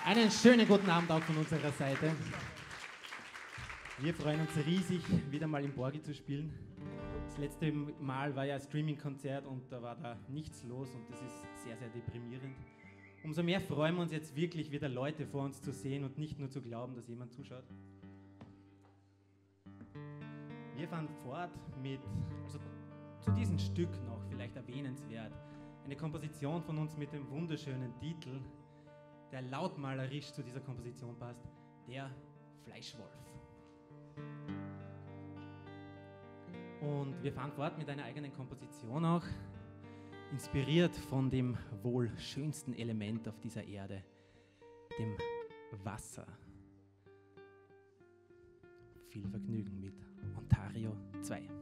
Einen schönen guten Abend auch von unserer Seite. Wir freuen uns riesig, wieder mal im Borgi zu spielen. Das letzte Mal war ja ein Streaming-Konzert und da war da nichts los und das ist sehr, sehr deprimierend. Umso mehr freuen wir uns jetzt wirklich, wieder Leute vor uns zu sehen und nicht nur zu glauben, dass jemand zuschaut. Wir fahren fort mit, also zu diesem Stück noch vielleicht erwähnenswert, eine Komposition von uns mit dem wunderschönen Titel, der lautmalerisch zu dieser Komposition passt, der Fleischwolf. Und wir fahren fort mit einer eigenen Komposition auch, inspiriert von dem wohl schönsten Element auf dieser Erde, dem Wasser. Viel Vergnügen mit Ontario 2.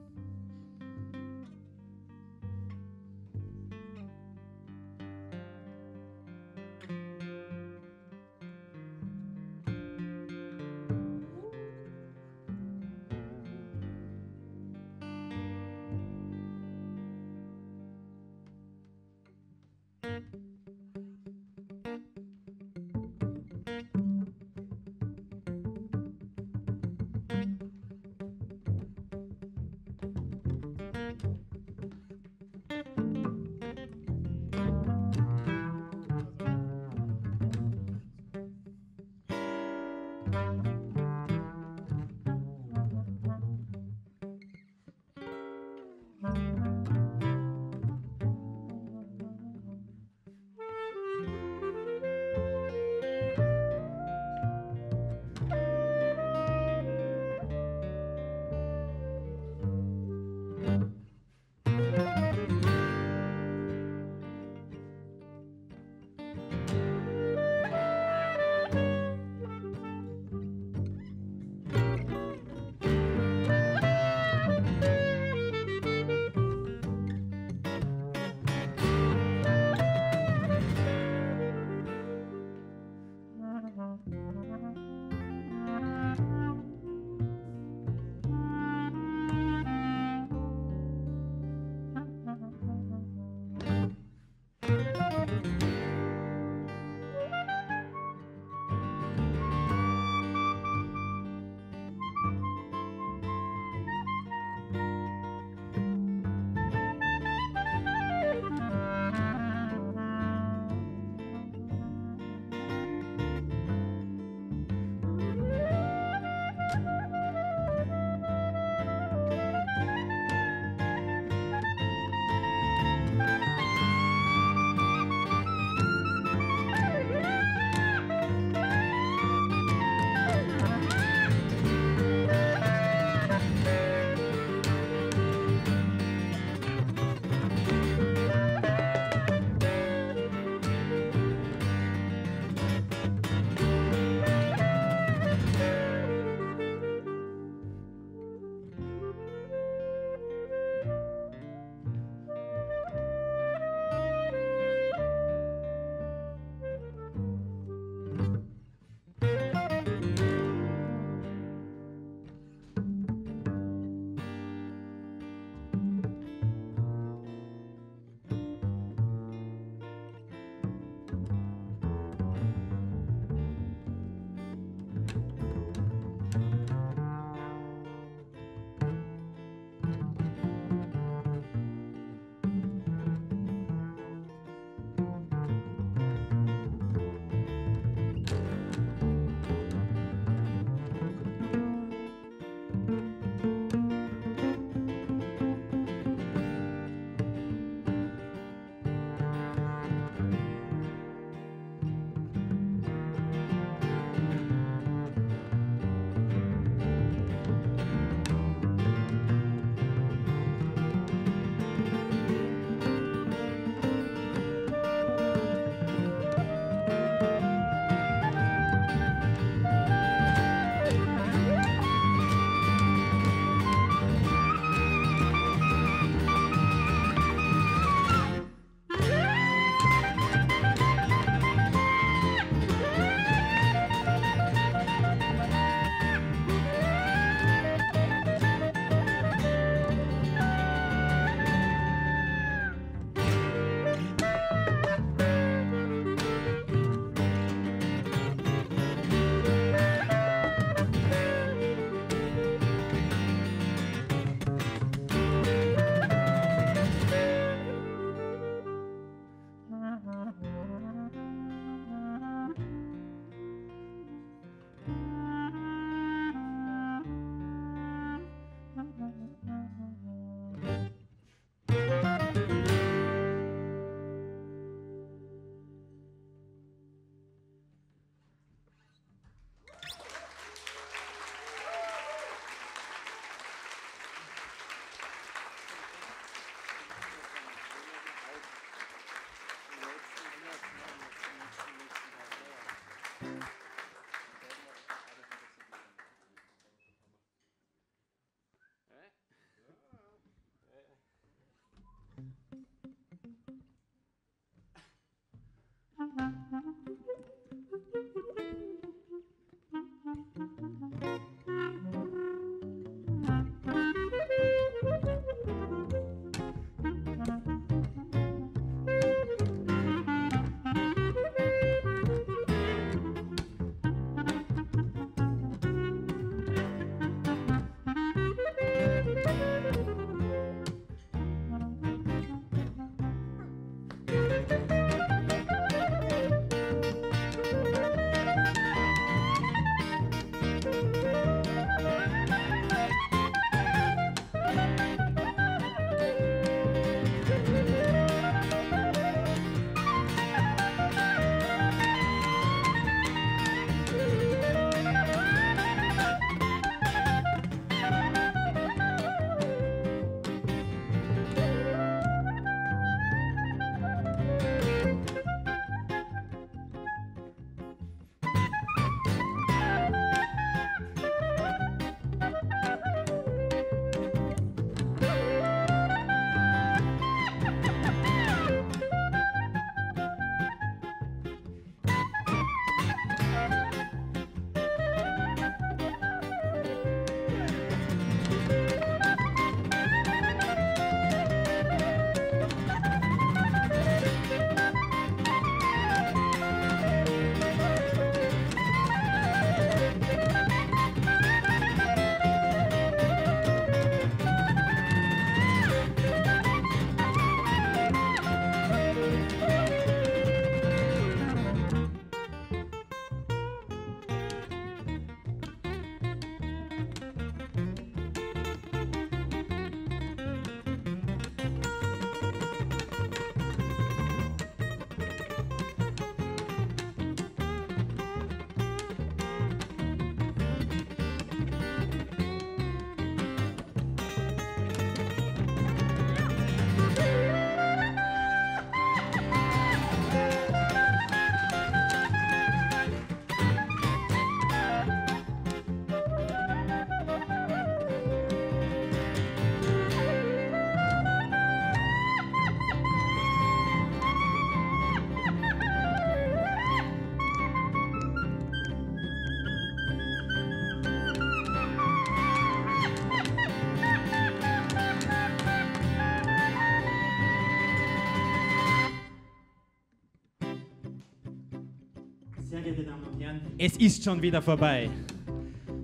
Sehr geehrte Damen und Herren, es ist schon wieder vorbei.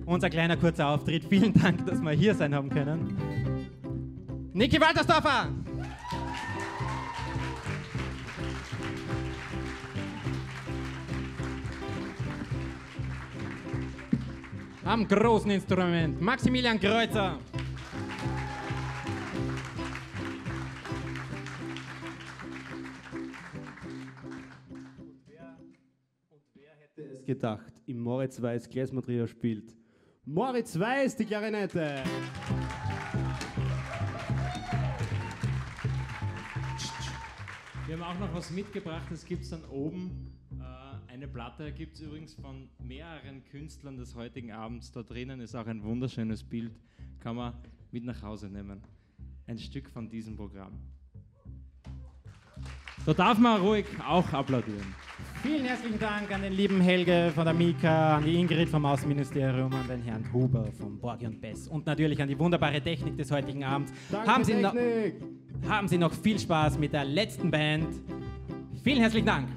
Unser kleiner kurzer Auftritt. Vielen Dank, dass wir hier sein haben können. Niki Waltersdorfer! Am großen Instrument Maximilian Kreuzer. Gedacht, im Moritz Weiß Klezmer-Trio spielt Moritz Weiß die Klarinette. Wir haben auch noch was mitgebracht, das gibt es dann oben. Eine Platte gibt es übrigens von mehreren Künstlern des heutigen Abends. Da drinnen ist auch ein wunderschönes Bild, kann man mit nach Hause nehmen. Ein Stück von diesem Programm. Da darf man ruhig auch applaudieren. Vielen herzlichen Dank an den lieben Helge von der Mika, an die Ingrid vom Außenministerium, an den Herrn Huber von Borgi und Bess und natürlich an die wunderbare Technik des heutigen Abends. Danke, haben Sie noch viel Spaß mit der letzten Band. Vielen herzlichen Dank.